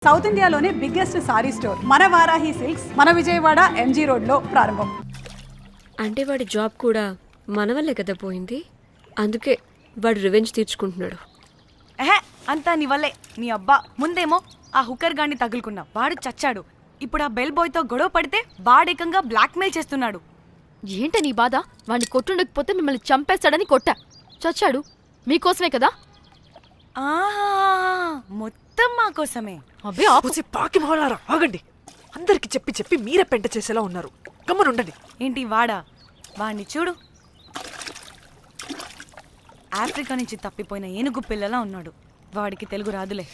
South ఇండియాలోనే biggest sorry store మన Varahi silks మన విజయవాడ ఎంజీ రోడ్లో ప్రారంభం. అంటే వాడి జాబ్ కూడా మన వల్లే కదా పోయింది. అందుకే వాడు రివెంజ్ తీర్చుకుంటున్నాడు. అంతా నీ వల్లే. నీ అబ్బా ముందేమో ఆ హుకర్ గాన్ని తగులుకున్నా, వాడు చచ్చాడు. ఇప్పుడు ఆ బెల్ బాయ్తో గొడవ పడితే వాడేకంగా బ్లాక్మెయిల్ చేస్తున్నాడు. ఏంట నీ బాధ? వాడిని కొట్టుండకపోతే మిమ్మల్ని చంపేస్తాడని కొట్టా. చచ్చాడు మీకోసమే కదా. మొత్తం మా కోసమే. అబ్బే పాకి మొహలారా ఆగండి. అందరికి చెప్పి చెప్పి మీరే పెంట చేసేలా ఉన్నారు. గమ్మనుండండి. ఏంటి వాడా? వాడిని చూడు, ఆఫ్రికా నుంచి తప్పిపోయిన ఏనుగు పిల్లలా ఉన్నాడు. వాడికి తెలుగు రాదులే.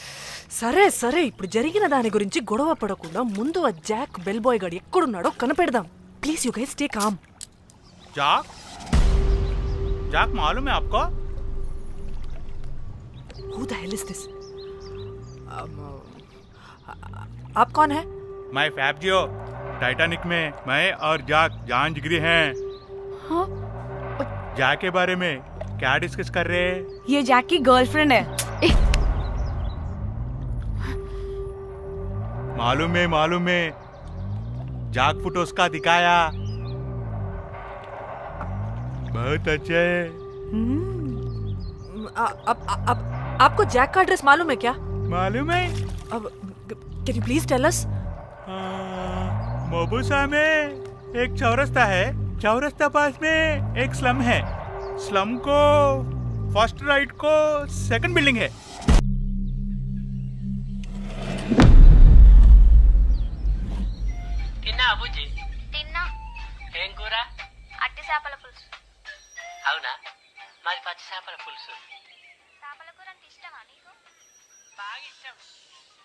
సరే సరే, ఇప్పుడు జరిగిన దాని గురించి గొడవ పడకుండా ముందు ఆ జాక్ బెల్ బాయ్ గాడు ఎక్కడున్నాడో కనిపెడదాం. Please you guys stay calm. Jack Jack मालूम है आपको? Who the hell is this? आप कौन है? मैं फैब्जियो। टाइटैनिक में मैं और जाक जान जिगरी हैं। जाक के बारे में क्या डिस्कस कर रहे हैं? ये जैक की गर्लफ्रेंड है। मालूम है जाक फोटोस का दिखाया, बहुत अच्छे है। आपको जैक का एड्रेस मालूम है क्या? मालूम है। अब can you please tell us? मोबुसा में एक चौरस्ता है, चौरस्ता पास में एक स्लम है, स्लम को फर्स्ट राइट को सेकंड बिल्डिंग है। తిన్నా అబుజీ? తిన్నా. ఏం కూర? అట్టి చేపల పులుసు. అవునా, మాది పచ్చి చేపల పులుసు. చేపల కూర అంటే ఇష్టమా నీకు? బాగా ఇష్టం.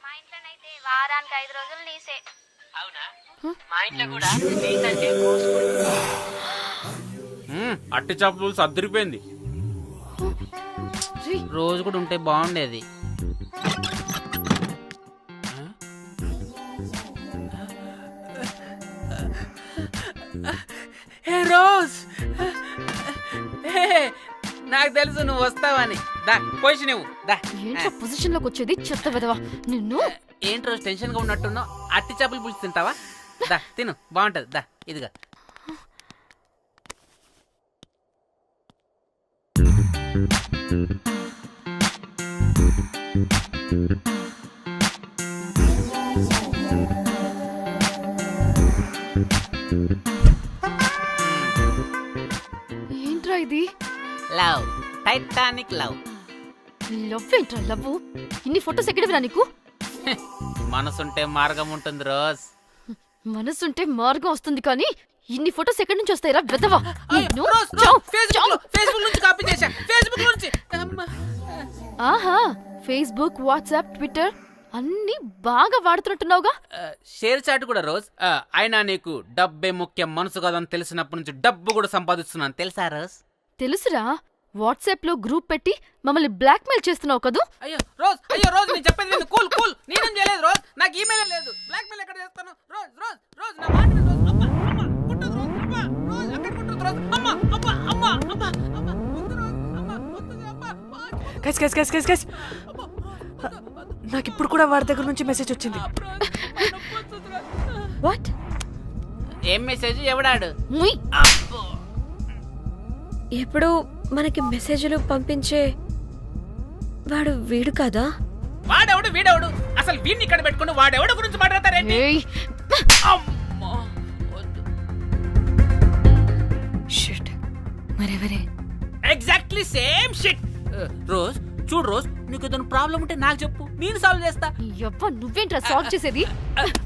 మా ఇంట్లోనైతే వారానికి 5 రోజులు నీసే. అవునా, మా ఇంట్లో కూడా నీకంటే కోసుకుంటుంది. అట్టి చేపల పులుసు అద్దరిపోయింది. రోజు కూడా ఉంటే బాగుండేది. హే రోజ్, నాకు తెలుసు నువ్వు వస్తావని. దా పోయి నువ్వు దా. ఏంటో పొజిషన్ లోకి వచ్చేది చెత్త విధవా నిన్ను. ఏంటి రోజు టెన్షన్ గా ఉన్నట్టున్నావు? అట్టి చేపల పులుసు తింటావా? దా తిను, బాగుంటది. దా ఇదిగా. ఏంట్రా ఇది? Love, Titanic love. లవ్ ఏంట్రా లవ్? ఇన్ని ఫొటోస్ ఎక్కడివిరా నీకు? మనసుంటే మార్గం ఉంటుంది రోజ్. మనసుంటే మార్గం వస్తుంది కానీ ఇన్ని ఫొటోస్ ఎక్కడి నుంచి వస్తాయిరా విధవా? ఫేస్బుక్ నుంచి కాపీ చేశా, ఫేస్బుక్ నుంచి. ఆహా, ఫేస్బుక్, వాట్సాప్, ట్విట్టర్ అన్ని బాగా వాడుతున్నట్టున్నావుగా. షేర్ చాట్ కూడా రోజ్. అయినా నీకు డబ్బే ముఖ్యం, మనసు కాదని తెలిసినప్పటి నుంచి డబ్బు కూడా సంపాదిస్తున్నాను తెలుసా రోజ్? తెలుసురా, వాట్సాప్ లో గ్రూప్ పెట్టి మమ్మల్ని బ్లాక్మెయిల్ చేస్తున్నావు కదూ. అయ్యో రోజ్ నేను చెప్పేది విను. కూల్ కూల్, నేనేం చేయలేదు రోజ్. నాకు ఈమెయిల్ లేదు. బ్లాక్మెయిల్ ఎక్కడ చేస్తాను రోజ్? రోజ్ రోజ్ నా మాట విను రోజ్. అమ్మా అమ్మా కుట్టదు రోజ్. అమ్మా రోజ్ అక్కడ కుట్టదు రోజ్. అమ్మా అమ్మా అమ్మా అమ్మా అమ్మా వద్దు రోజ్. అమ్మా వద్దు అమ్మా. గైస్ నాకు ఇప్పుడు కూడా వాడి దగ్గర నుంచి మెసేజ్ వచ్చింది. వాట్? ఏం మెసేజ్? ఎవడాడు? ముయ్. ఎప్పుడు మనకి మెసేజ్లు పంపించే వాడు వీడు కదా? వాడెవడు వీడెవడు? అసలు వీడిని ఇక్కడ పెట్టుకుని వాడెవడు గురించి మాట్లాడతారేంటి? అమ్మా వద్దు. షిట్, మరెవరే? Exactly same shit. రోజ్ చూడు రోజ్, నీకు ఏదైనా ప్రాబ్లం ఉంటే నాకు చెప్పు, నేను సాల్వ్ చేస్తా. యవ్వ, నువ్వేంట్రా సాల్వ్ చేసేది?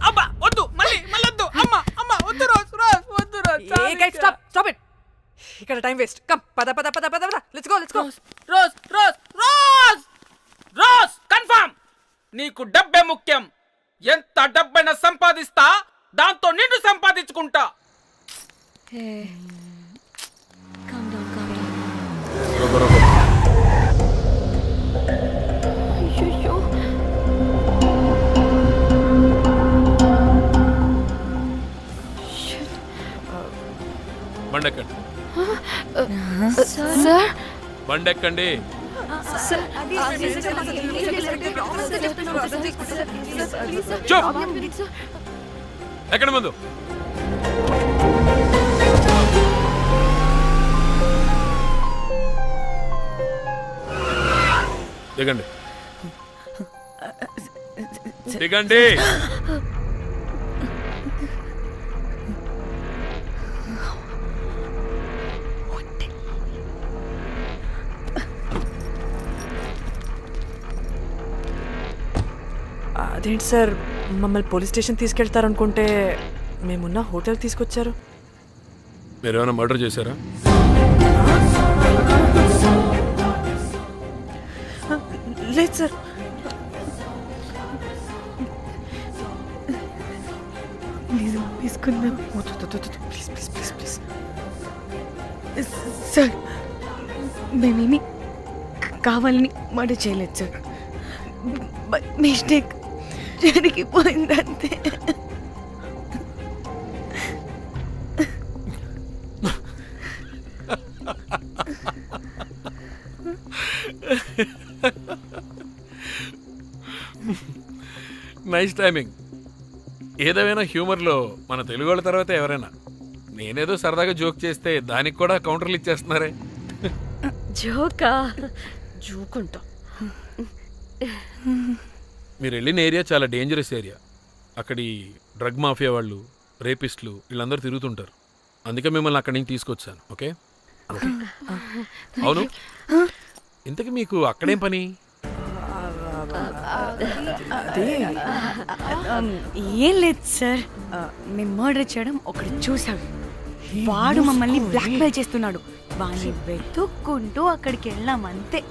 అబ్బా వద్దు, మళ్ళీ వద్దు. అమ్మా అమ్మా వద్దు రోజ్. రోజ్ వద్దు rose. A guys stop it. ఇక్కడ టైం వేస్ట్. కమ్ పద let's go. Rose rose rose rose confirm. నీకు డబ్బే ముఖ్యం. ఎంత డబ్బైనా సంపాదిస్తా, దాంతో నిన్ను సంపాదించుకుంటా. Calm down. అయ్యయ్యో. బండెక్కండి. సార్ బండెక్కండి. ఎక్కడ ముందు దిగండి దిగండి. అదేంటి సార్ మమ్మల్ని పోలీస్ స్టేషన్ తీసుకెళ్తారనుకుంటే మేమున్న హోటల్ తీసుకొచ్చారు. మీరు ఏమైనా మర్డర్ చేశారా? లేదు సార్. తీసుకుందాం please please please please. Sir మేమేమి కావాలని మర్డర్ చేయలేదు సార్. మిస్టేక్ జరిగిపోయిందంతే. Nice timing. ఏదేమైనా హ్యూమర్లో మన తెలుగు వాళ్ళ తర్వాత ఎవరైనా. నేనేదో సరదాగా జోక్ చేస్తే దానికి కూడా కౌంటర్లు ఇచ్చేస్తున్నారే. జోకా జోకుంటా. మీరు వెళ్ళిన ఏరియా చాలా డేంజరస్ ఏరియా. అక్కడి డ్రగ్ మాఫియా వాళ్ళు, రేపిస్టులు వీళ్ళందరూ తిరుగుతుంటారు. అందుకే మిమ్మల్ని అక్కడి నుంచి తీసుకొచ్చాను. ఓకే? అవును, ఇంతకీ మీకు అక్కడేం పని? ఏం లేదు సార్, మేము మర్డర్ చేయడం ఒకటి చూసాడు. వాడు మమ్మల్ని బ్లాక్మెయిల్ చేస్తున్నాడు. వాడిని వెతుక్కుంటూ అక్కడికి వెళ్ళాం అంతే.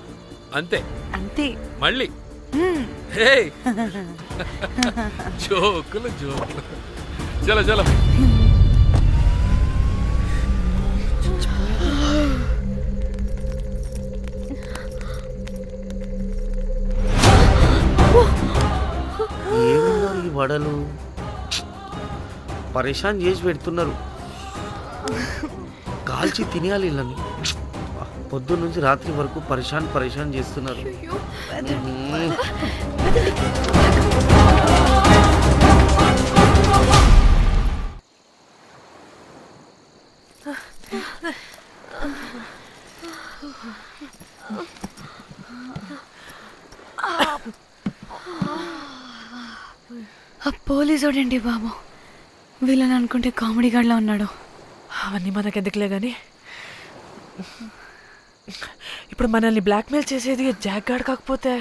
అంతే అంతే. మళ్ళీ హే జోకులు జోకులు. చలో చలో. ఏమన్నా ఈ వడలు పరేషాన్ చేసి పెడుతున్నారు. కాల్చి తినేయాలి వీళ్ళని. పొద్దున్న నుంచి రాత్రి వరకు పరేషాన్ చేస్తున్నారు. పోలీసోడండి బాబు. వీళ్ళని అనుకుంటే కామెడీ గాడ్లా ఉన్నాడు. అవన్నీ మనకెందుకులే కానీ ఇప్పుడు మనల్ని బ్లాక్మెయిల్ చేసేది జాక్ గార్డ్ కాకపోతే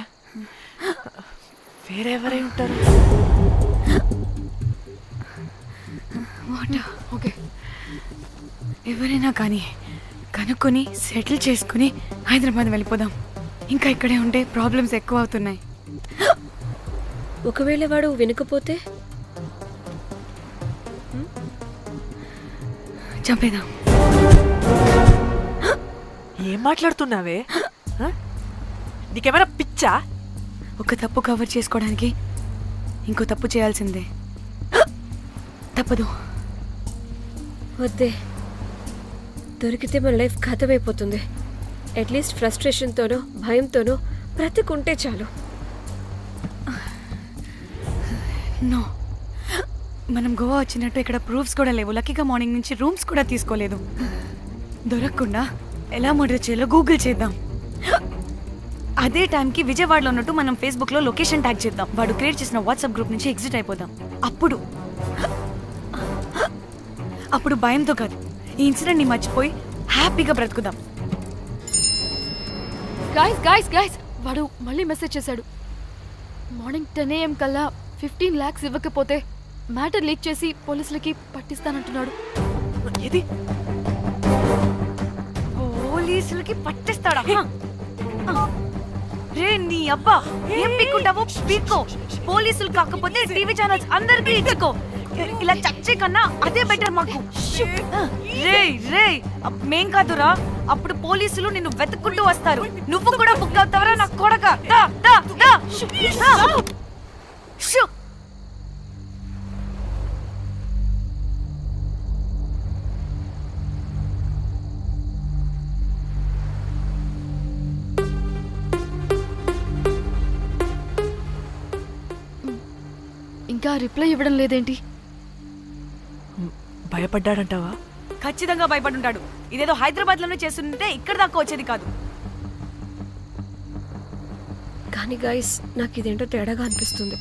వేరెవరై ఉంటారు? ఓకే, ఎవరైనా కానీ కనుక్కొని సెటిల్ చేసుకుని హైదరాబాద్ వెళ్ళిపోదాం. ఇంకా ఇక్కడే ఉంటే ప్రాబ్లమ్స్ ఎక్కువ అవుతున్నాయి. ఒకవేళ వాడు వినకపోతే చంపేదాం. ఏం మాట్లాడుతున్నావే? నీకేమైనా పిచ్చా? ఒక తప్పు కవర్ చేసుకోవడానికి ఇంకో తప్పు చేయాల్సిందే. తప్పదు. వద్దే, దొరికితే మన లైఫ్ ఖతమైపోతుంది. అట్లీస్ట్ ఫ్రస్ట్రేషన్తోనో భయంతోనో బ్రతుకుంటే చాలు. నో, మనం గోవా వచ్చినట్టు ఇక్కడ ప్రూఫ్స్ కూడా లేవు. లక్కీగా మార్నింగ్ నుంచి రూమ్స్ కూడా తీసుకోలేదు. దొరకకుండా ఎలా మర్డర్ చేయాలో గూగుల్ చేద్దాం. అదే టైంకి విజయవాడలో ఉన్నట్టు మనం ఫేస్బుక్లో లొకేషన్ ట్యాగ్ చేద్దాం. వాడు క్రియేట్ చేసిన వాట్సాప్ గ్రూప్ నుంచి ఎగ్జిట్ అయిపోదాం. అప్పుడు భయంతో కాదు, ఈ ఇన్సిడెంట్ని మర్చిపోయి హ్యాపీగా బ్రతుకుదాం. గైస్ గైస్ గైస్ వాడు మళ్ళీ మెసేజ్ చేశాడు. మార్నింగ్ 10 AM కల్లా 15 lakhs ఇవ్వకపోతే మ్యాటర్ లీక్ చేసి పోలీసులకి పట్టిస్తానంటున్నాడు. ఇది పోలీసులకి పట్టిస్తాడా? రే నీ అబ్బా, ఏం పీక్కుంటావో పీక్కో. పోలీసులు కాకపోతే టీవీ ఛానల్స్ అందరికీ ఇచ్చుకో. ఇలా చచ్చే కన్నా అదే బెటర్ మాకు. రే రే మేం కాదురా, అప్పుడు పోలీసులు నిన్ను వెతుక్కుంటూ వస్తారు. నువ్వు కూడా బుక్ అవుతావరా నా కొడక. ఇంకా రిప్లై ఇవ్వడం లేదేంటి? భయపడ్డాడంటావా? ఖచ్చితంగా భయపడి ఉంటాడు. ఇదేదో హైదరాబాద్లోనే చేస్తుంటే ఇక్కడ దాకా వచ్చేది కాదు. కానీ గైస్ నాకు ఇదేంటో తేడాగా అనిపిస్తుంది.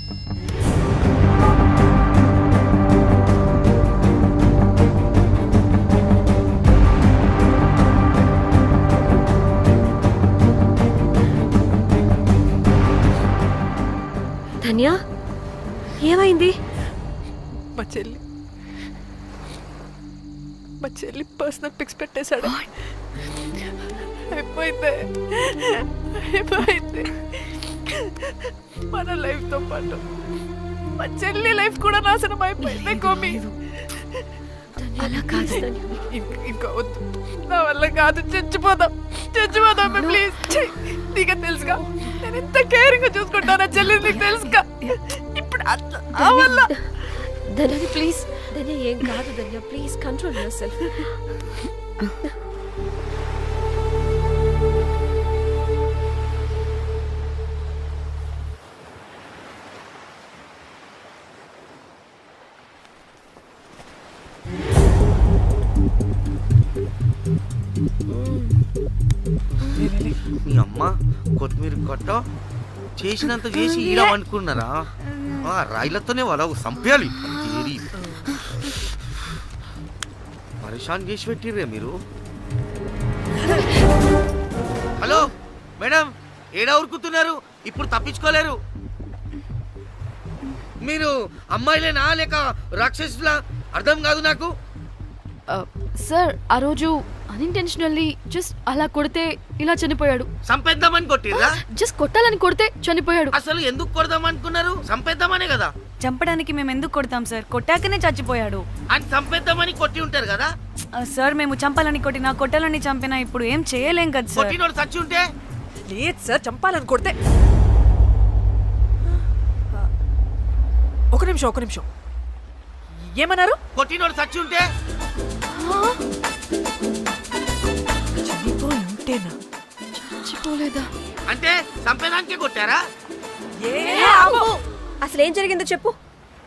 ధన్య ఏమైంది? మా చెల్లి పర్సనల్ పిక్స్ పెట్టేశాడు. అయిపోయింది మన లైఫ్ తో పాటు మా చెల్లి లైఫ్ కూడా నాశనం అయిపోయింది. కోమి అలా కాదు ధన్య. ఇంకా వద్దు, నా వల్ల కాదు. చచ్చిపోదాం ప్లీజ్. నీకు తెలుసుగా నేను ఎంత కేరింగ్ గా చూసుకుంటానా చెల్లి, నీకు తెలుసుగా. ఇప్పుడు ఆ వల్ల ధన్య ప్లీజ్. ధన్య ఏం కాదు ధన్య, ప్లీజ్ కంట్రోల్ యువర్ సెల్ఫ్. మీ అమ్మ కొత్తిమీర కొట్ట చేసినంత చేసి ఈడమనుకున్నారా? రాయిలతోనే వాళ్ళ సంపేయాలి. పరేషాన్ చేసి పెట్టిర్రే మీరు. హలో మేడం, ఏడా ఉరుకుతున్నారు? ఇప్పుడు తప్పించుకోలేరు. మీరు అమ్మాయిలేనా లేక రాక్షసులా? అర్థం కాదు నాకు. సార్ ఆ రోజు అన్ఇంటెన్షనల్లీ జస్ట్ అలా కొడితే ఇలా చనిపోయాడు. సంపేద్దామని కొట్టిర్రా? జస్ట్ కొట్టాలని కొడితే చనిపోయాడు. అసలు ఎందుకు కొడదాం అనుకున్నారు? సంపేద్దామనే కదా. చంపడానికి మేము ఎందుకు కొడతాం సార్? కొట్టాకనే చచ్చిపోయాడు. అని సంపేద్దామని కొట్టి ఉంటారు కదా. సార్ మేము చంపాలని కొట్టినా కొట్టాలని చంపినా ఇప్పుడు ఏం చేయలేం కదా సార్. కొట్టినోడు చచ్చి ఉంటే? లేదు సార్, చంపాలని కొడితే. ఒక నిమిషం ఏమన్నారు? కొట్టినోడు చచ్చి ఉంటే? చనిపోయి ఉంటేనా? చచ్చిపోలేదా? అంటే సంపేదానికే కొట్టారా? అసలు ఏం జరిగిందో చెప్పు.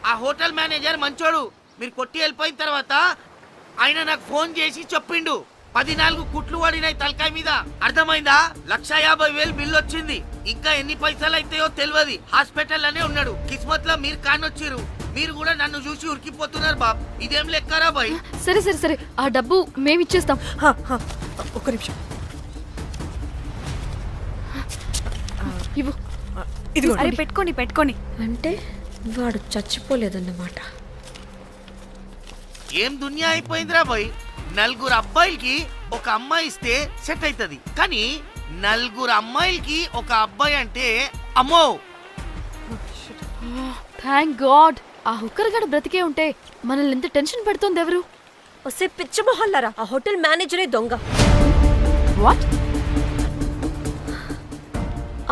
ఆ హోటల్ మేనేజర్ మంచోడు. మీరు కొట్టి వెళ్ళిపోయిన తర్వాత ఆయన నాకు ఫోన్ చేసి చెప్పిండు 14 కుట్లు పడినాయి తలకాయ మీద. అర్థమైందా? 1,50,000 బిల్లు వచ్చింది. ఇంకా ఎన్ని పైసలు అయితాయో తెలియదు. హాస్పిటల్ లోనే ఉన్నాడు. కిస్మత్ లో మీరు కానొచ్చిరు. మీరు కూడా నన్ను చూసి ఉరికిపోతున్నారు బాబ్. ఇదేం లెక్కరా బాయ్? సరే ఆ డబ్బు మేమిచ్చేస్తాం. ఒక నిమిషం ఇవ్వు. ఇది అరే పెట్టుకోండి. అంటే వాడు చచ్చిపోలేదన్నమాట. ఏం దునియా అయిపోయిందిరా బాయ్. 4 అబ్బాయిలకి ఒక అమ్మాయి ఇస్తే సెట్ అవుతుంది, కానీ 4 అమ్మాయిలకి ఒక అబ్బాయి అంటే అమ్మో. థ్యాంక్ గాడ్ ఆ హుక్కర్ గడ బ్రతికే ఉంటే మనల్ని ఎంత టెన్షన్ పెడుతోంది ఎవరు? వస్తే పిచ్చి మొహల్లారా, ఆ హోటల్ మేనేజరే దొంగ. వాట్?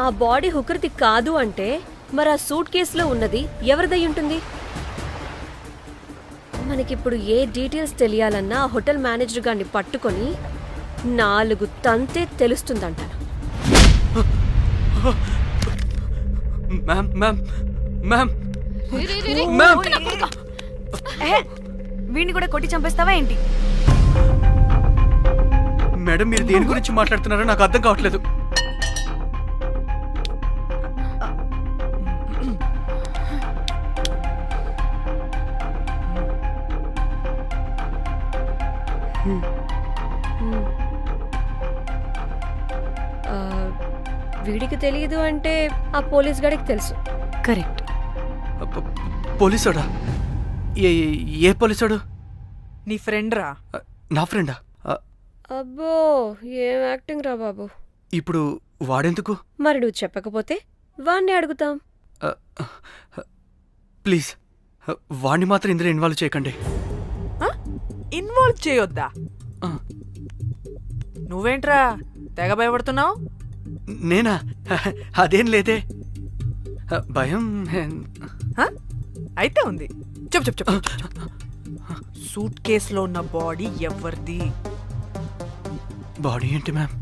ఆ బాడీ హుకర్ది కాదు అంటే మరి ఆ సూట్ కేసులో ఉన్నది ఎవరిదై ఉంటుంది? మనకిప్పుడు ఏ డీటెయిల్స్ తెలియాలన్నా ఆ హోటల్ మేనేజర్ గారిని పట్టుకొని 4 తంతే తెలుస్తుందంటాను. వీడిని కూడా కొట్టి చంపేస్తావా ఏంటి? మేడం మీరు దేని గురించి మాట్లాడుతున్నారో నాకు అర్థం కావట్లేదు. వీడికి తెలియదు అంటే ఆ పోలీస్ గాడికి తెలుసు. కరెక్ట్. పోలీసోడా? ఏ పోలీసోడు? నీ ఫ్రెండ్ రా. నా ఫ్రెండా? అబ్బో ఏం యాక్టింగ్ రా బాబు. ఇప్పుడు వాడెందుకు? మరి నువ్వు చెప్పకపోతే వాణ్ణి అడుగుతాం. ప్లీజ్ వాడిని మాత్రం ఇందులో ఇన్వాల్వ్ చేయకండి. ఇన్వాల్వ్ చేయొద్దా? నువ్వేంట్రా తెగ భయపడుతున్నావు? నేనా? అదేం లేదే. భయం అయితే ఉంది. చెప్పు. సూట్ కేసులో ఉన్న బాడీ ఎవరిది? బాడీ ఏంటి మ్యామ్?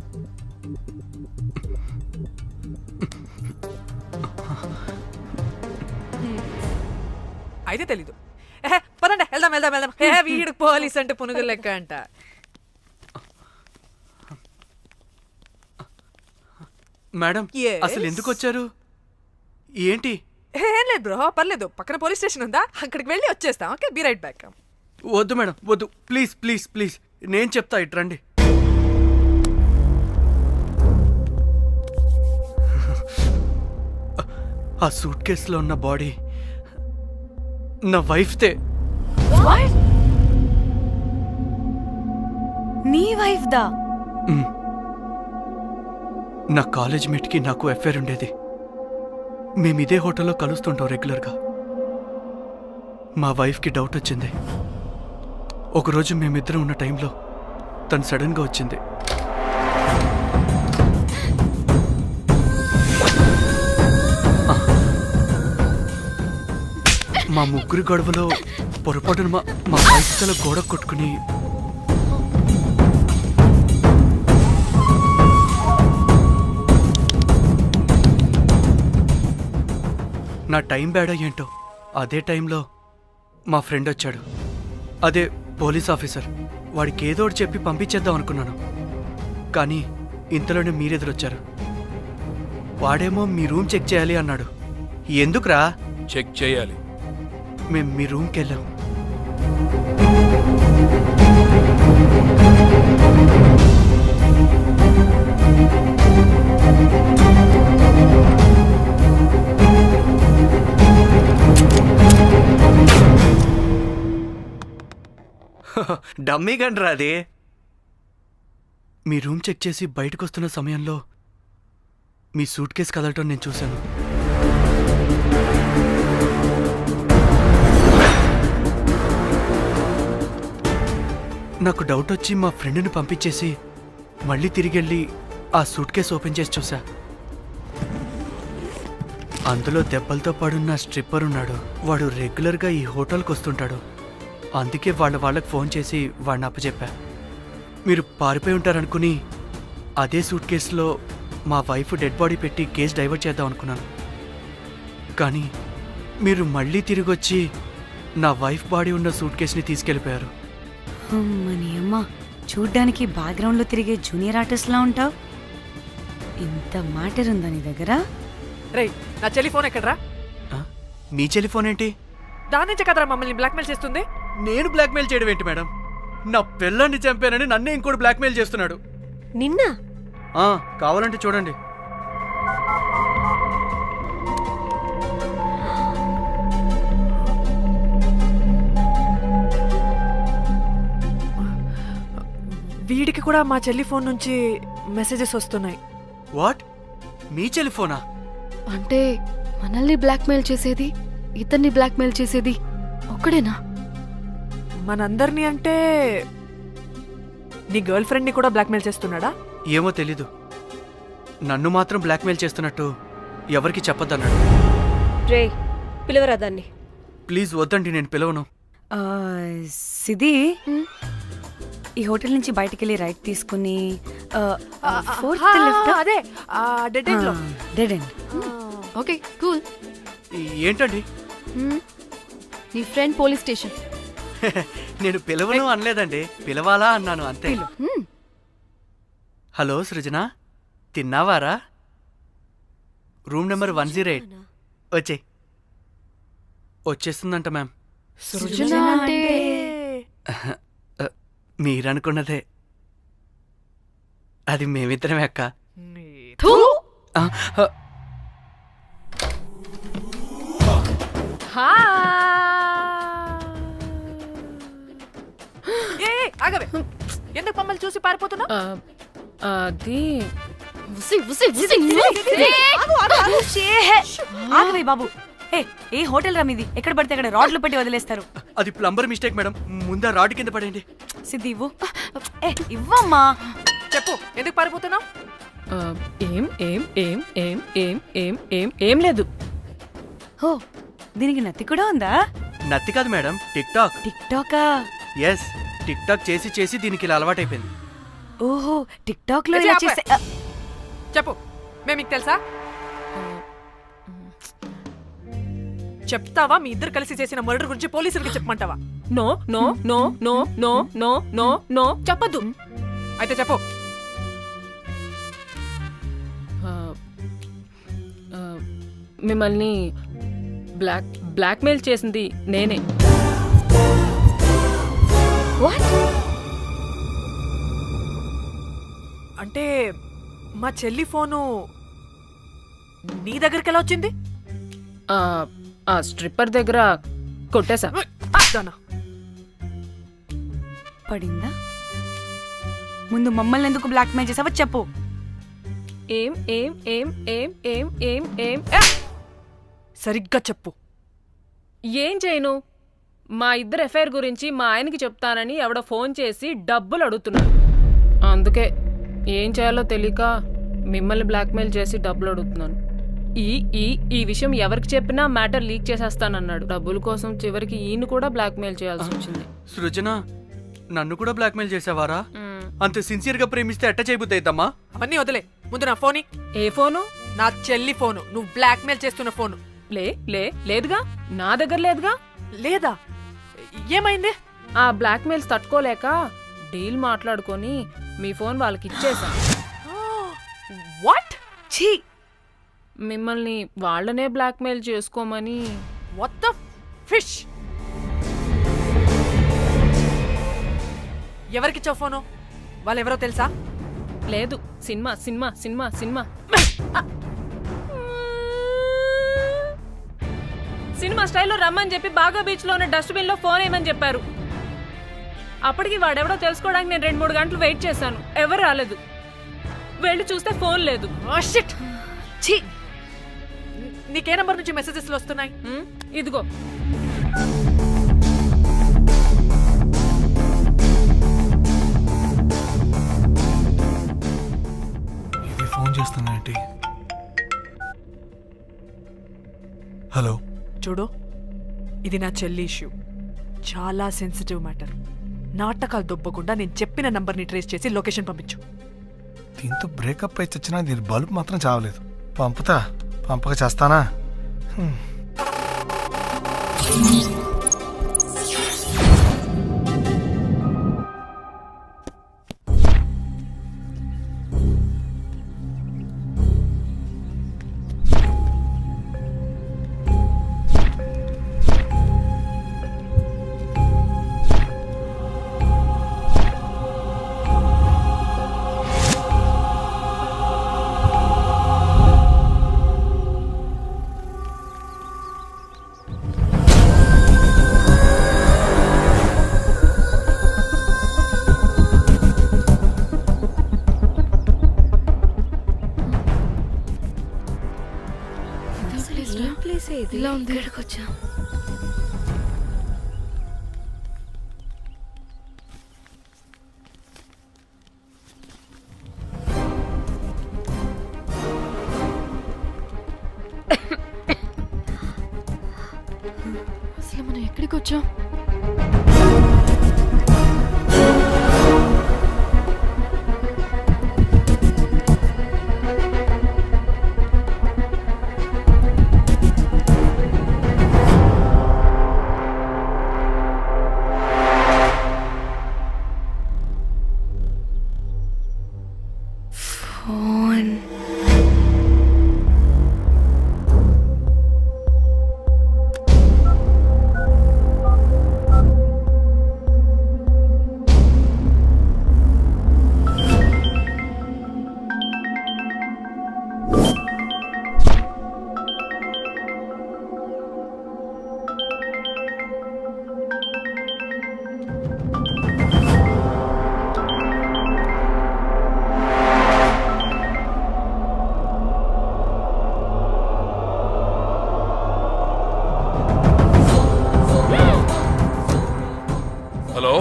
అయితే తెలీదు. పదండి వెళ్దాం వెళ్దాం వెళ్దాం. వీడు పోలీస్ అంటే పునుగులు లెక్క అంట. Madam Yes. అసలు ఎందుకు వచ్చారు? ఏంటి? ఏం లేదు బ్రో, పర్లేదు, పక్కన పోలీస్ స్టేషన్ ఉందా, అక్కడికి వెళ్ళి వచ్చేస్తాం. Okay, be right back. వద్దు మేడం వద్దు, ప్లీజ్ ప్లీజ్ ప్లీజ్, నేను చెప్తా, ఇట్రండి. ఆ సూట్ కేసులో ఉన్న బాడీ నా వైఫ్తే. నీ వైఫ్ దా? నా కాలేజ్ మేట్కి నాకు అఫేర్ ఉండేది. మేము ఇదే హోటల్లో కలుస్తుంటాం రెగ్యులర్గా. మా వైఫ్కి డౌట్ వచ్చింది. ఒకరోజు మేమిద్దరం ఉన్న టైంలో తను సడన్గా వచ్చింది. మా ముగ్గురి గొడవలో పొరపాటున మా వైఫ్ తల గోడ కొట్టుకుని నా టైం బ్యాడ్ ఏంటో అదే టైంలో మా ఫ్రెండ్ వచ్చాడు. అదే పోలీస్ ఆఫీసర్. వాడికి ఏదో ఒకటి చెప్పి పంపించేద్దాం అనుకున్నాను, కానీ ఇంతలోనే మీరెదురొచ్చారు. వాడేమో మీ రూమ్ చెక్ చేయాలి అన్నాడు. ఎందుకురా? చెక్ చేయాలి. మేము మీ రూమ్కి వెళ్ళాం. డమ్మీ గండ్రా అది. మీ రూమ్ చెక్ చేసి బయటకు వస్తున్న సమయంలో మీ సూట్ కేసు కదలటం నేను చూశాను. నాకు డౌట్ వచ్చి మా ఫ్రెండ్ని పంపించేసి మళ్ళీ తిరిగెళ్ళి ఆ సూట్ కేసు ఓపెన్ చేసి చూసా. అందులో దెబ్బలతో పడున్న స్ట్రిప్పర్ ఉన్నాడు. వాడు రెగ్యులర్గా ఈ హోటల్కి వస్తుంటాడు. అందుకే వాళ్ళకి ఫోన్ చేసి వాడిని అప్పచెప్పా. మీరు పారిపోయి ఉంటారనుకుని అదే సూట్ కేసులో మా వైఫ్ డెడ్ బాడీ పెట్టి కేసు డైవర్ట్ చేద్దాం అనుకున్నాను. కానీ మీరు మళ్ళీ తిరిగి వచ్చి నా వైఫ్ బాడీ ఉన్న సూట్ కేసుని తీసుకెళ్ళిపోయారు. అమ్మని అమ్మ, చూడ్డానికి బ్యాక్గ్రౌండ్లో తిరిగే జూనియర్ ఆర్టిస్ట్లా ఉంటావు. ఇంత మ్యాటర్ ఉందా నీ దగ్గర? రేయ్, నా టెలిఫోన్ ఎక్కడరా? మీ టెలిఫోన్ ఏంటి? దాని నుంచే కదరా మమ్మల్ని బ్లాక్మెయిల్ చేస్తుంది. నేను బ్లాక్మెయిల్ చేయడం ఏంటి మేడం? నా పిల్లాన్ని చంపానని నన్నే ఇంకోటి బ్లాక్మెయిల్ చేస్తున్నాడు. నిన్న కావాలంటే చూడండి. వీడికి కూడా మా చెల్లి ఫోన్ నుంచి మెసేజెస్ వస్తున్నాయి. వాట్? మీ టెలిఫోనా? అంటే మనల్ని బ్లాక్మెయిల్ చేసేది, ఇతన్ని బ్లాక్మెయిల్ చేసేది ఒక్కడేనా? మనందరినీ అంటే నీ గర్ల్ ఫ్రెండ్ ని కూడా బ్లాక్మెయిల్ చేస్తున్నాడా? ఏమో తెలీదు. నన్ను మాత్రం బ్లాక్మెయిల్ చేస్తున్నట్టు ఎవరికి చెప్పొద్దన్నాడు. రే, పిలవరా దాన్ని. ప్లీజ్ వద్దండి, నేను పిలవను. సిది, ఈ హోటల్ నుంచి బయటికి వెళ్ళి రైట్ తీసుకుని ఫోర్త్ లెఫ్ట్. అదే డెడ్ ఎండ్ లో. Dead end. Okay, cool. ఏంటండి? నీ ఫ్రెండ్ పోలీస్ స్టేషన్. నేను పిలవను అనలేదండి, పిలవాలా అన్నాను అంతే. హలో సృజన, తిన్నావారా? Room number 108. వచ్చేస్తుందంట మ్యామ్. సృజన అంటే మీరనుకున్నదే. అది మేమిద్దరమే అక్క. ఆగవే, ఎందుకు మమ్మల్ని చూసి పారిపోతున్నా? అది ఆగవే బాబు. ఏ హోటల్ రా మీది? ఎక్కడ పడితే అక్కడ రాడ్లు పెట్టి వదిలేస్తారు. అది ప్లంబర్ మిస్టేక్ మేడం. ముందా రాడ్ కింద పడండి. సిద్ధి ఇవ్వు. ఇవ్వమ్మా. చెప్పు, ఎందుకు పారిపోతున్నావు? ఏం ఏం ఏం ఏం ఏం ఏం ఏం ఏం లేదు. ఓ, దీనికి నత్తి కూడా ఉందా? నత్తి కాదు మేడం, టిక్ టాక్. టిక్ టాకా? ఎస్, టిక్ టాక్ చేసి చేసి దీనికి ఇలా అలవాటైపోయింది. ఓహో, టిక్ టాక్ లో ఇలా చేసే. చెప్పు, మేము మీకు తెలుసా? చెప్తావా మీ ఇద్దరు కలిసి చేసిన మర్డర్ గురించి పోలీసులకి చెప్పమంటావా? No no no no no no no no చెప్పద్దు. అయితే చెప్పు. మిమ్మల్ని బ్లాక్మెయిల్ చేసింది నేనే. అంటే మా చెల్లి ఫోను నీ దగ్గరికి ఎలా వచ్చింది? ఆ స్ట్రిప్పర్ దగ్గర కొట్టేశా. దానా, పడిందా? ముందు మమ్మల్ని ఎందుకు బ్లాక్మెయిల్ చేసావో చెప్పు. ఏం ఏం ఏం ఏం ఏం ఏం ఏం సరిగ్గా చెప్పు. ఏం చేయను? మా ఇద్దరు ఎఫ్ఐఆర్ గురించి మా ఆయనకి చెప్తానని ఎవడో ఫోన్ చేసి డబ్బులు అడుగుతున్నాడు. అందుకే ఏం చేయాలో తెలియక మిమ్మల్ని బ్లాక్మెయిల్ చేసి డబ్బులు అడుగుతున్నాను. ఈ ఈ ఈ విషయం ఎవరికి చెప్పినా మ్యాటర్ లీక్ చేసేస్తానన్నాడు. డబ్బుల కోసం చివరికి ఈయన కూడా బ్లాక్మెయిల్ చేయాల్సి వచ్చింది. సృజన, నన్ను కూడా బ్లాక్మెయిల్ చేసావారా? అంత సిన్సియర్ గా ప్రేమిస్తే ఎట్ట చేయబుద్ది అయిద్దమ్మా? అవన్నీ వదిలే, ముందు నా ఫోన్. ఏ ఫోను? నా చెల్లి ఫోను. నువ్వు బ్లాక్మెయిల్ చేస్తున్న ఫోను. లేదుగా, నా దగ్గర లేదుగా. లేదా? ఏమైంది? ఆ బ్లాక్మెయిల్స్ తట్టుకోలేక డీల్ మాట్లాడుకొని మీ ఫోన్ వాళ్ళకి ఇచ్చేసా. వాట్? ఛీ! మిమ్మల్ని వాళ్ళనే బ్లాక్మెయిల్ చేసుకోమని. What the fish! ఎవరికిచ్చావు ఫోను? వాళ్ళెవరో తెలుసా? లేదు, cinema cinema cinema cinema cinema స్టైల్లో రమ్మని చెప్పి బాగా బీచ్లో ఉన్న డస్ట్బిన్లో ఫోన్ వేయమని చెప్పారు. అప్పటికి వాడెవడో తెలుసుకోవడానికి నేను 2-3 గంటలు వెయిట్ చేశాను. ఎవరు రాలేదు. వెళ్ళి చూస్తే ఫోన్ లేదు. ఛీ! నీకే నంబర్ నుంచి మెసేజెస్లు వస్తున్నాయి? ఇదిగో. ఇది ఫోన్ చేస్తున్నాయేంటి? హలో, చూడు, ఇది నా చెల్లి ఇష్యూ. చాలా సెన్సిటివ్ మ్యాటర్. నాటకాలు దొబ్బకుండా నేను చెప్పిన నంబర్ని ట్రేస్ చేసి లొకేషన్ పంపించు. దీంతో బ్రేకప్ అయి చచ్చినా దీని బల్బ్ మాత్రం చావలేదు. పంపక చేస్తానా? ఇలా ఉంది. ఇక్కడికి వచ్చా. అసలు మనం ఎక్కడికి వచ్చాం? హలో,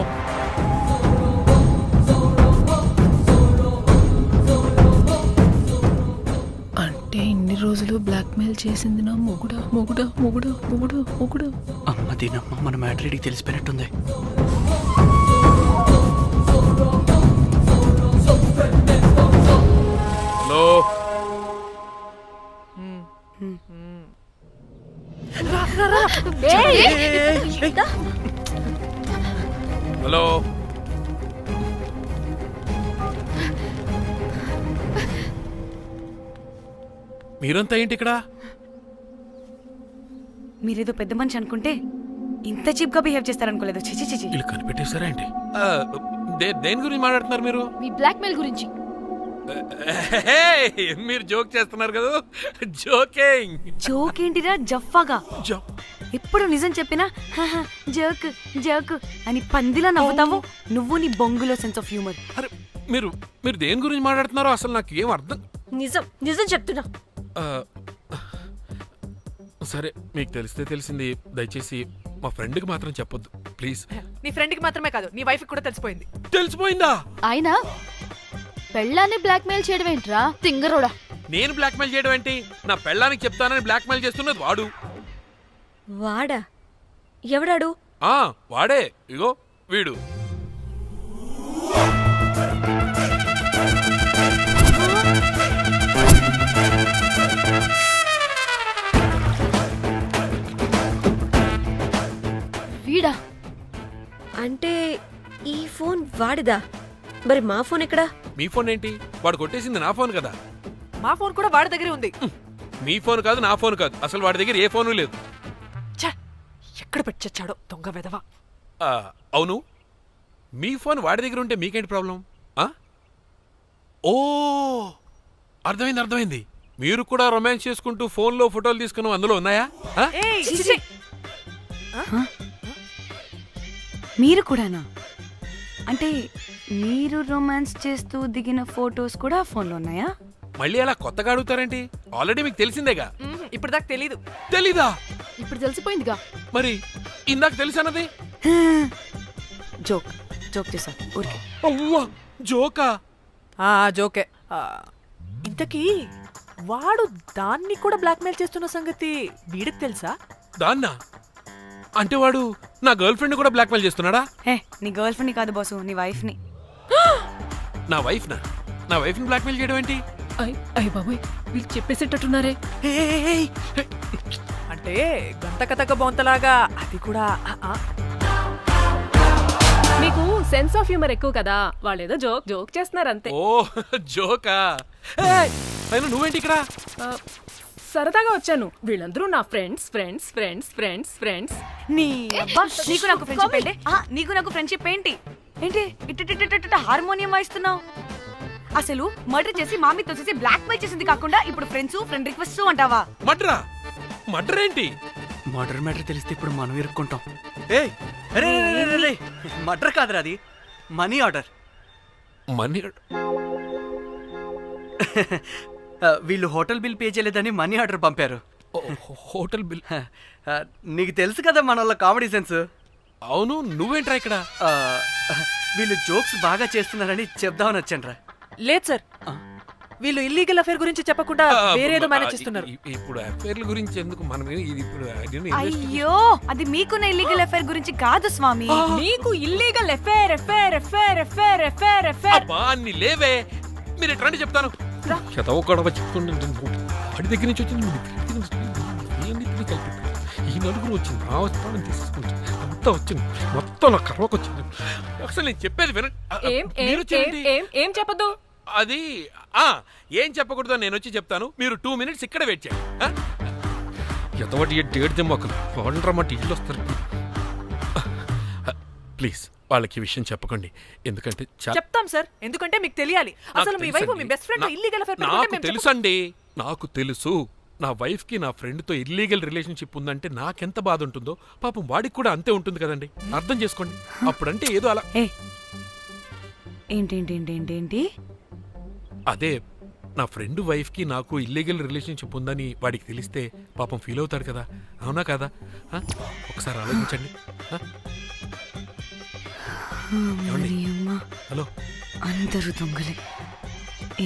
అంటే ఇన్ని రోజులు బ్లాక్మెయిల్ చేసింది నా మొగుడా మొగుడా మొగుడా మొగుడా మొగుడా. అమ్మ దీనమ్మ, మన మ్యాట్రీడికి తెలిసిపోయినట్టుంది. హలో. రా రా రా. అనిత హలో మీరంతా ఏంటి ఇక్కడ? మీరేదో పెద్ద మనిషి అనుకుంటే ఇంత చీప్ గా బిహేవ్ చేస్తారనుకోలేదు. చిచి చిచి. వీళ్ళు కనిపెట్టేశారా ఏంటి? దేని గురించి మాట్లాడుతున్నారు మీరు? మీ బ్లాక్మెయిల్ గురించి. మీరు జోక్ చేస్తున్నారు కదా? జోకింగ్. జోక్ ఏంటిరా జఫ్ఫాగా? ఎప్పుడు నిజం చెప్పినా జోక్ జోక్ అని పందిలా నవ్వుతావు. నువ్వు నీ బొంగులో సెన్స్ ఆఫ్ హ్యూమర్. అరే మీరు మీరు దేని గురించి మాట్లాడుతున్నారో అసలు నాకు ఏం అర్థం. నిజం నిజం చెప్తున్నా. ఆ, సరే మీకు తెలిస్తే తెలిసింది. దయచేసి మా ఫ్రెండ్కి మాత్రం చెప్పొద్దు ప్లీజ్. నీ ఫ్రెండ్ కి మాత్రమే కాదు, నీ వైఫ్ కూడా తెలిసిపోయింది. తెలిసిపోయిందా? ఆయన పెళ్ళాన్ని బ్లాక్మెయిల్ చేయడం ఏంట్రా తింగరోడా? నేను బ్లాక్మెయిల్ చేయడం ఏంటి? నా పెళ్ళానికి చెప్తానని బ్లాక్మెయిల్ చేస్తున్నది వాడు. వాడా? ఎవడాడు? వాడే. ఇగో వీడు. వీడా? అంటే ఈ ఫోన్ వాడిదా? మరి మా ఫోన్ ఎక్కడా? మీ ఫోన్ ఏంటి? వాడు కొట్టేసింది నా ఫోన్ కదా. మా ఫోన్ కూడా వాడి దగ్గరే ఉంది. మీ ఫోన్ కాదు, నా ఫోన్ కాదు. అసలు వాడి దగ్గర ఏ ఫోను లేదు. ఎక్కడ పెట్టొచ్చాడో దొంగ వెధవ. అవును, మీ ఫోన్ వాడి దగ్గర ఉంటే మీకేంటి ప్రాబ్లం? ఓ అర్థమైంది అర్థమైంది. మీరు కూడా రొమాన్స్ చేసుకుంటూ ఫోన్లో ఫోటోలు తీసుకున్నాం, అందులో ఉన్నాయా? మీరు కూడానా? అంటే మీరు రొమాన్స్ చేస్తూ దిగిన ఫోటోస్ కూడా ఫోన్లో ఉన్నాయా? మళ్ళీ అలా కొత్తగా అడుగుతారేంటి? ఆల్రెడీ మీకు తెలిసిందేగా. ఇప్పుడు దాకా తెలీదు. తెలీదా? ఇప్పుడు తెలిసిపోయిందిగా. మరి ఇందాక తెలిసన్నది జోక్ జోక్ చేశా ఊరికే. అవ్వా జోకా? జోకే. ఇంతకీ వాడు దాన్ని కూడా బ్లాక్మెయిల్ చేస్తున్న సంగతి వీడికి తెలుసా? దాన్నా? అంటే వాడు నా గర్ల్ ఫ్రెండ్ కూడా బ్లాక్మెయిల్ చేస్తున్నాడా? నీ గర్ల్ ఫ్రెండ్ కాదు బాసు, నీ వైఫ్ ని. నా వైఫ్ ని బ్లాక్మెయిల్ చేయడం ఏంటి? అయ్య బాబోయ్, వీళ్ళు చెప్పేసేటట్టున్నారే. అంటే గంత కథక బొంతలాగా అది కూడా. మీకు సెన్స్ ఆఫ్ హ్యూమర్ ఎక్కువ కదా, వాళ్ళేదో జోక్ జోక్ చేస్తున్నారు అంతే. ఓ జోకా? అయినా నువ్వేంటి ఇక్కడ? సరదాగా వచ్చాను. వీళ్ళందరూ నా friends friends friends friends friends. నీకు నాకు ఫ్రెండ్షిప్ ఏంటి? నీకు నాకు ఫ్రెండ్షిప్ ఏంటి? ఏంటి ఇట్ట హార్మోనియం వాయిస్తున్నావు? అసలు మర్డర్ చేసి మామితో చేసి బ్లాక్ మెయిల్ చేసింది కాకుండా ఇప్పుడు ఫ్రెండ్స్ ఫ్రెండ్ రిక్వెస్ట్ అంటావా? మర్డర్ ఏంటి? మర్డర్ మ్యాటర్ తెలిస్తే ఇప్పుడు మనం ఇరుక్కుంటాం. మర్డర్ కాదురా, అది మనీ ఆర్డర్. మనీ? వీళ్ళు హోటల్ బిల్ పే చేయలేదని మనీ ఆర్డర్ పంపారు. Hotel bill? నీకు తెలుసు కదా మన వాళ్ళ కామెడీ సెన్స్. అవును, నువ్వేంట్రా ఇక్కడ? వీళ్ళు జోక్స్ బాగా చేస్తున్నారని చెప్దామని వచ్చానురా. లేదు సార్, వీళ్ళు ఇల్లీగల్ అఫేర్ గురించి చెప్పకుండా వేరేదో మేనేజ్ చేస్తున్నారు. ఇప్పుడు అఫేర్ల గురించి ఎందుకు మనం ఇది ఇప్పుడు? అయ్యో, అది మీకున్న ఇల్లీగల్ అఫేర్ గురించి కాదు స్వామి. మీకు illegal affair affair affair affair affair affair. అబ్బా అన్ని లేవే, మీరు ఎట్రండి చెప్తాను. వాడి దగ్గర నుంచి వచ్చింది, ఈ నలుగురు వచ్చింది, ఆ వస్తానని తీసుకుంటుంది, అంతా వచ్చింది, మొత్తం నా కర్వకు వచ్చింది. అసలు నేను చెప్పేది వినండి. ఏం చెప్పదు? అది ఏం చెప్పకూడదు, నేను వచ్చి చెప్తాను. మీరు 2 minutes ఇక్కడ వెయిట్ చేయండి. ఎంతవాటి డేట్ దెమ్మకలు వాడండ్రమ్మంటే ఇల్లు వస్తారు. ప్లీజ్ వాళ్ళకి ఈ విషయం చెప్పకండి, ఎందుకంటే చెప్తాం సార్, ఎందుకంటే మీకు తెలియాలి. అసలు మీ వైఫ్ మీ బెస్ట్ ఫ్రెండ్ ఇల్లీగల్ అఫేర్. నాకు తెలుసండి, నాకు తెలుసు. నా వైఫ్ కి నా ఫ్రెండ్ తో ఇల్లీగల్ రిలేషన్షిప్ ఉందంటే నాకెంత బాధ ఉంటుందో పాపం వాడికి కూడా అంతే ఉంటుంది కదండి. అర్థం చేసుకోండి. అప్పుడంటే ఏదో అలా. ఏంటి? అదే నా ఫ్రెండ్ వైఫ్ కి నాకు ఇల్లీగల్ రిలేషన్షిప్ ఉందని వాడికి తెలిస్తే పాపం ఫీల్ అవుతాడు కదా, అవునా కదా? ఒకసారి ఆలోచించండి. హలో, అందరూ దొంగలే,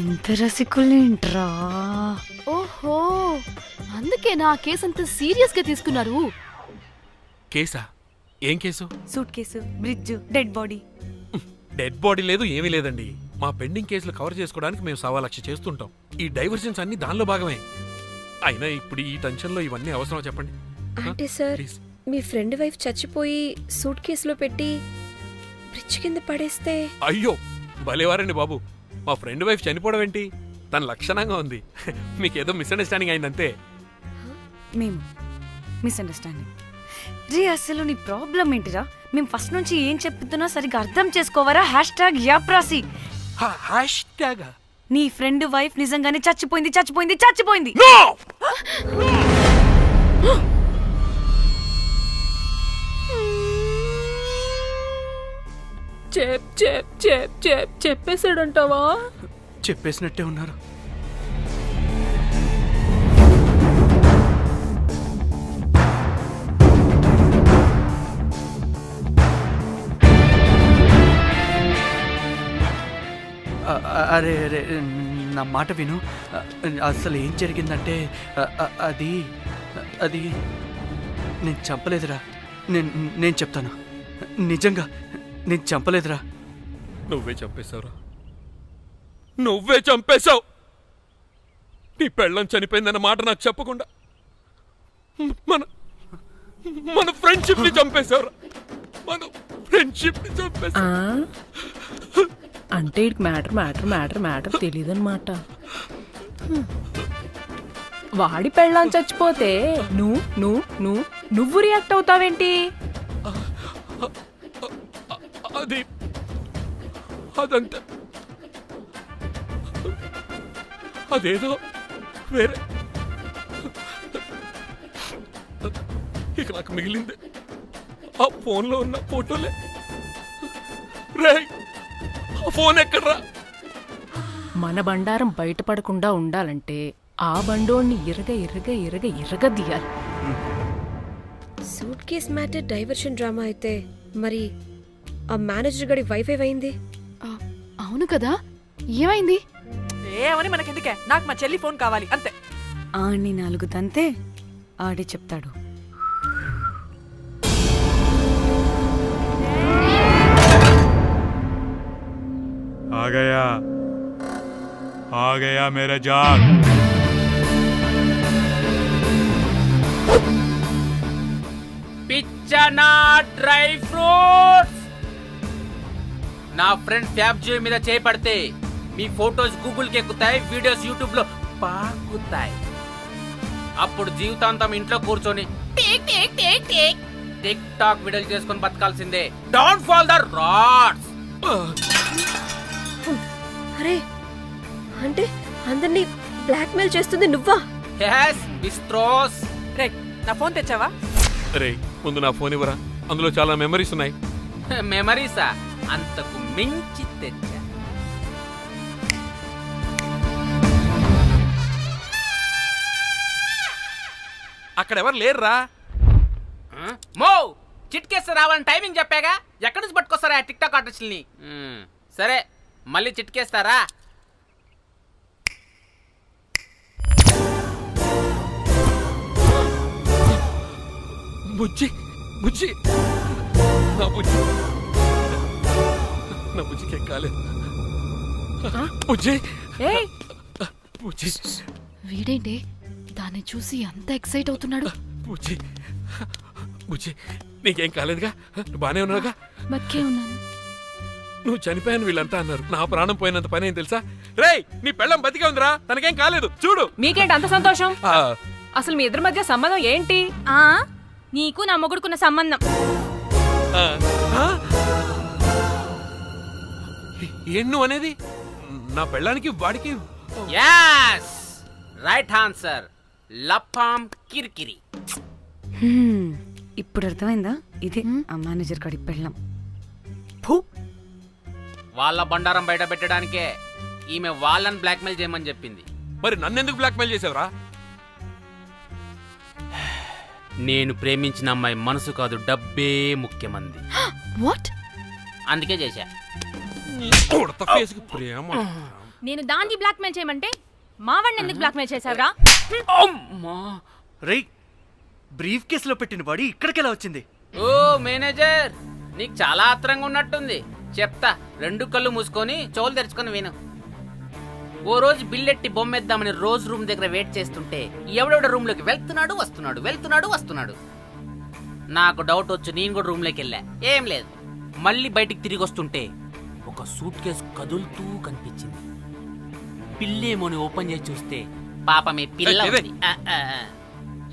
ఎంత రసికులేంట్రా. ఓహో, అందుకే నా కేసు అంత సీరియస్ గా తీసుకున్నారు. కేసా? ఏం case? Suit case, bridge, dead body. Dead body లేదు, ఏమీ లేదండి. మా పెండింగ్ కేసులు కవర్ చేసుకోవడానికి మేము 1,00,000 చేస్తుంటాం. ఈ డైవర్షన్స్ అన్ని దానిలో భాగమే. అయినా ఇప్పుడు ఈ టెన్షన్ లో ఇవన్నీ అవసరం చెప్పండి. అంటే sir, please me friend wife చచ్చిపోయి సూట్ కేసులో పెట్టి బ్రిడ్జ్ కింద పడేస్తే? అయ్యో భలేవారండి బాబు, మా ఫ్రెండ్ వైఫ్ చనిపోవడం ఏంటి, తన లక్షణంగా ఉంది. మీకేదో మిస్అండర్స్టాండింగ్ అయిందంతే. మేము మిస్అండర్స్టాండింగ్ రీ, అసలు నీ ప్రాబ్లం ఏంటిరా? మేము ఫస్ట్ నుంచి ఏం చెప్తున్నా సరిగ్గా అర్థం చేసుకోవరా? #యాప్రాసి. హ్యాష్ ట్యాగ్ నీ ఫ్రెండ్ వైఫ్ నిజంగానే చచ్చిపోయింది చచ్చిపోయింది చచ్చిపోయింది. చెప్పేసాడంటావా? చెప్పేసినట్టే ఉన్నారు. అరే అరే నా మాట విను. అసలు ఏం జరిగిందంటే అది అది నేను చంపలేదురా. నేను చెప్తాను, నిజంగా నేను చంపలేదురా. నువ్వే చంపేశావురా, నువ్వే చంపేశావు. నీ పెళ్ళం చనిపోయిందన్న మాట నాకు చెప్పకుండా మన మన ఫ్రెండ్షిప్ ని చంపేశావురా, మన ఫ్రెండ్షిప్ ని చంపేశావు. అంటే ఇటు మ్యాటర్ తెలియదన్నమాట. వాడి పెళ్ళాం చచ్చిపోతే నువ్వు రియాక్ట్ అవుతావేంటి? అదంతా అదేదో వేరే. ఇక నాకు మిగిలింది ఆ ఫోన్లో ఉన్న ఫోటోలే. రే ఆ ఫోన్ ఎక్కడ్రా? మన బండారం బయటపడకుండా ఉండాలంటే ఆ బండోణ్ణి ఇరగదీయాలి. Suitcase matter diversion drama అయితే మరి ఆ మేనేజర్ గడి వైఫై అయింది. అవును కదా, ఏమైంది? ఏమని మనకెందుకే, నాకు మా చెల్లి ఫోన్ కావాలి అంతే. ఆడిని 4 తంతే ఆడే చెప్తాడు. आ गया मेरा जाग. పిచ్చనా డ్రై ఫ్రూట్స్. నా ఫ్రెండ్ ఫ్యాబ్జీ మీద చేపడితే మీ ఫోటోస్ గూగుల్ కి ఎక్కుతాయి, వీడియోస్ యూట్యూబ్ లో పాకుతాయి. అప్పుడు జీవితాంతం ఇంట్లో కూర్చొని టిక్ టాక్ వీడియోలు చేసుకొని బతకాల్సిందే. Don't fall the rods. అరే అంటే అందరినీ బ్లాక్మెయిల్ చేస్తుంది నువ్వా? yes బిస్ట్రోస్. రే నా ఫోన్ తెచ్చావా? రే ముందు నా ఫోన్ ఇవ్వరా, అందులో చాలా మెమరీస్ ఉన్నాయి. మెమరీసా? అంతకు మించి తెచ్చా. అక్కడ ఎవరు లేరురా. మో చిట్కేస్తే రావాలని టైమింగ్ చెప్పాగా, ఎక్కడి నుంచి పట్టుకొస్తారా టిక్ టాక్ ఆర్టిస్టుల్ని? సరే మళ్ళీ చిట్కేస్తారా? బుజ్జి బుజ్జి నా బుజ్జి, నా బుజ్జికి ఎక్కాలేదు. బుజ్జి బుజ్జి. వీడేంటి దాన్ని చూసి అంత ఎక్సైట్ అవుతున్నాడు? బుజ్జి బుజ్జి నీకేం కాలేదుగా, బానే ఉన్నావుగా? బతికే ఉన్నాను. నువ్వు చనిపోయాను వీళ్ళంతా అన్నారు, నా ప్రాణం పోయినంత పని ఏం తెలుసా? రేయ్ నీ పెళ్ళం బతికే ఉందిరా, తనకేం కాలేదు చూడు. మీకేంటి అంత సంతోషం? అసలు మీ ఇద్దరి మధ్య సంబంధం ఏంటి? నీకు నా మొగుడుకున్న సంబంధం. ఏం నువ్వు అనేది? నా పెళ్ళానికి వాడికి? yes right answer. లపాం కిరికిరి. ఇప్పుడు అర్థమైందా? ఇది ఆ మేనేజర్ కాడి పెళ్ళం. వాళ్ళ బండారం బయట పెట్టడానికే ఈమె వాళ్ళని బ్లాక్మెయిల్ చేయమని చెప్పింది. మరి నన్నెందుకు బ్లాక్మెయిల్ చేసావురా? నేను ప్రేమించిన అమ్మాయి మనసు కాదు, డబ్బే ముఖ్యమంది. వాట్? అందుకే చేశా. నేను దాన్ని బ్లాక్మెయిల్ చేయమంటే మా వాడిని ఎందుకు బ్లాక్మెయిల్ చేశావురా? రేయ్ బ్రీఫ్ కేసులో పెట్టిన బాడీ ఇక్కడికి ఎలా వచ్చింది? ఓ మేనేజర్, నీకు చాలా ఆత్రంగా ఉన్నట్టుంది. చెప్తా, 2 కళ్ళు మూసుకొని చెవులు తెరుచుకొని విను. ఓ రోజు బిల్లెట్టి బొమ్మేద్దామని రోజు రూమ్ దగ్గర వెయిట్ చేస్తుంటే ఎవడెవడ రూమ్ లోకి వెళ్తున్నాడు వస్తున్నాడు. నాకు డౌట్ వచ్చి నేను కూడా రూమ్లోకి వెళ్ళా, ఏం లేదు. మళ్ళీ బయటికి తిరిగి వస్తుంటే ఒక సూట్ కేసు కదులుతూ కనిపించింది. పిల్లేమోని ఓపెన్ చేసి చూస్తే పాపమే పిల్ల ఉంది.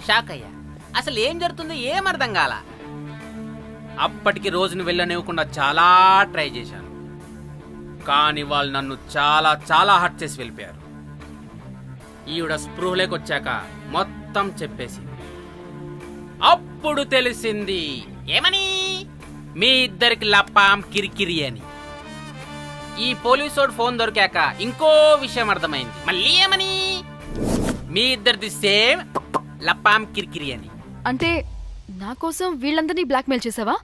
షాక్ అయ్యా. అసలు ఏం జరుగుతుందో ఏం అర్థం కాల. అప్పటికి రోజును వెళ్ళనివ్వకుండా చాలా ట్రై చేశాను, కానీ వాళ్ళు నన్ను చాలా చాలా హర్ట్ చేసి వెళ్ళిపోయారు. ఈవిడ స్పృహలోకి వచ్చాక మొత్తం చెప్పేసింది. అప్పుడు తెలిసింది ఏమని, మీ ఇద్దరికి లపాం కిరికిరి అని. ఈ పోలీసోడు ఫోన్ దొరికాక ఇంకో విషయం అర్థమైంది. మళ్ళీ ఏమని, మీ ఇద్దరిది సేమ్ లపాం కిరికిరి అని. అంటే నా కోసం వీళ్ళందరినీ బ్లాక్మెయిల్ చేసావా?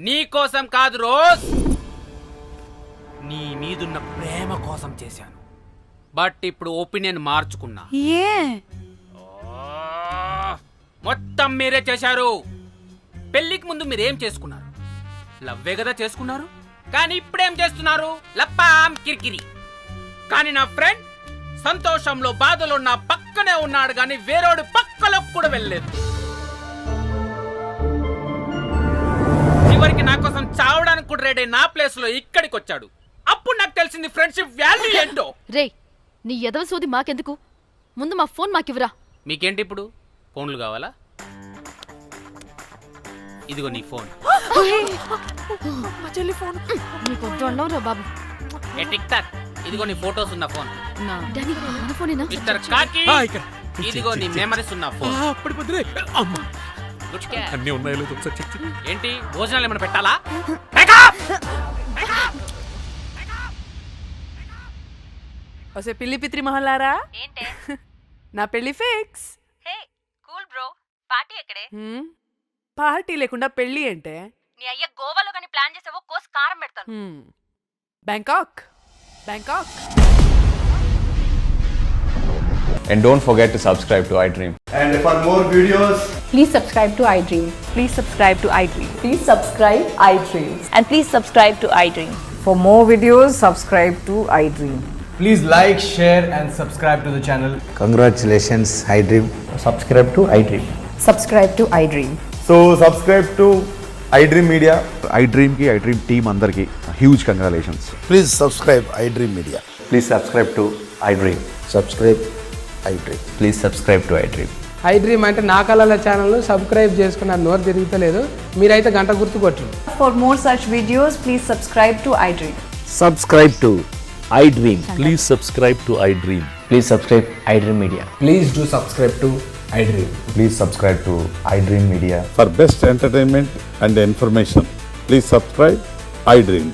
నీ కోసం కాదు రోజ్, నీ మీదున్న ప్రేమ కోసం చేశాను. బట్ ఇప్పుడు ఒపీనియన్ మార్చుకున్నా. ఏ మొత్తం మీరే చేశారు. పెళ్లికి ముందు మీరేం చేసుకున్నారు? లవ్వే కదా చేసుకున్నారు. కానీ ఇప్పుడేం చేస్తున్నారు? లప్పాం కిరికిరి. కానీ నా ఫ్రెండ్ సంతోషంలో బాధలో నా పక్కనే ఉన్నాడు, కానీ వేరేడు పక్కలో కూడా వెళ్ళలేదు. చివరికి నా కోసం చావడానికి కూడా రెడీ నా ప్లేస్ లో ఇక్కడికి వచ్చాడు. అప్పుడు నాకు తెలిసింది ఫ్రెండ్షిప్ వాల్యూ ఏంటో. రే, నీ ఎదవ సోది మాకెందుకు? ముందు మా ఫోన్ మాకివ్వరా. మీకేంటి ఇప్పుడు ఫోన్లు కావాలా? ఇదిగో నీ ఫోన్. నీ పొద్దు అన్నావురా బాబు. ఏ టిక్ టాక్, ఇదిగో నీ ఫోటోస్ ఉన్న ఫోన్. డానీ, మన ఫోనేనా? మిస్టర్ కాకి, ఇదిగో నీ మెమరీస్ ఉన్న ఫోన్. Good cat. అన్నీ ఉన్నాయో లేదో ఒకసారి చెక్ చెయ్యి. ఏంటి భోజనాలు ఏమైనా పెట్టాలా? వసే పిల్లి పిత్రి మహల్లారా, ఏంటే నా పెళ్లి ఫిక్స్. హే కూల్ బ్రో, పార్టీ ఎక్కడే? పార్టీ లేకుండా పెళ్లి అంటే నీ అయ్య గోవాలో కానీ ప్లాన్ చేసావో కోసి కారం పెడతాను. Bangkok, Bangkok. And don't forget to subscribe to iDream. And for more videos, Please subscribe to iDream. Please subscribe to iDream. Please subscribe iDream. And please subscribe to iDream. For more videos, subscribe to iDream. please like, share and subscribe to the channel. Congratulations, iDream. Subscribe to iDream. Subscribe to iDream. So subscribe to iDream Media. iDream ki iDream team andarki huge congratulations. Please subscribe iDream media. Please subscribe to iDream. Subscribe iDream. Please subscribe to iDream. iDream అంటే నా కళల channel subscribe చేసుకున్న నోరు తిరుగుతలేదు. మీరైతే గంట గుర్తు కొట్టండి. For more such videos, please subscribe to iDream. Subscribe to iDream. Please subscribe to iDream. Please subscribe iDream Media. Please do subscribe to iDream. Please subscribe to iDream Media. For best entertainment and information, please subscribe iDream.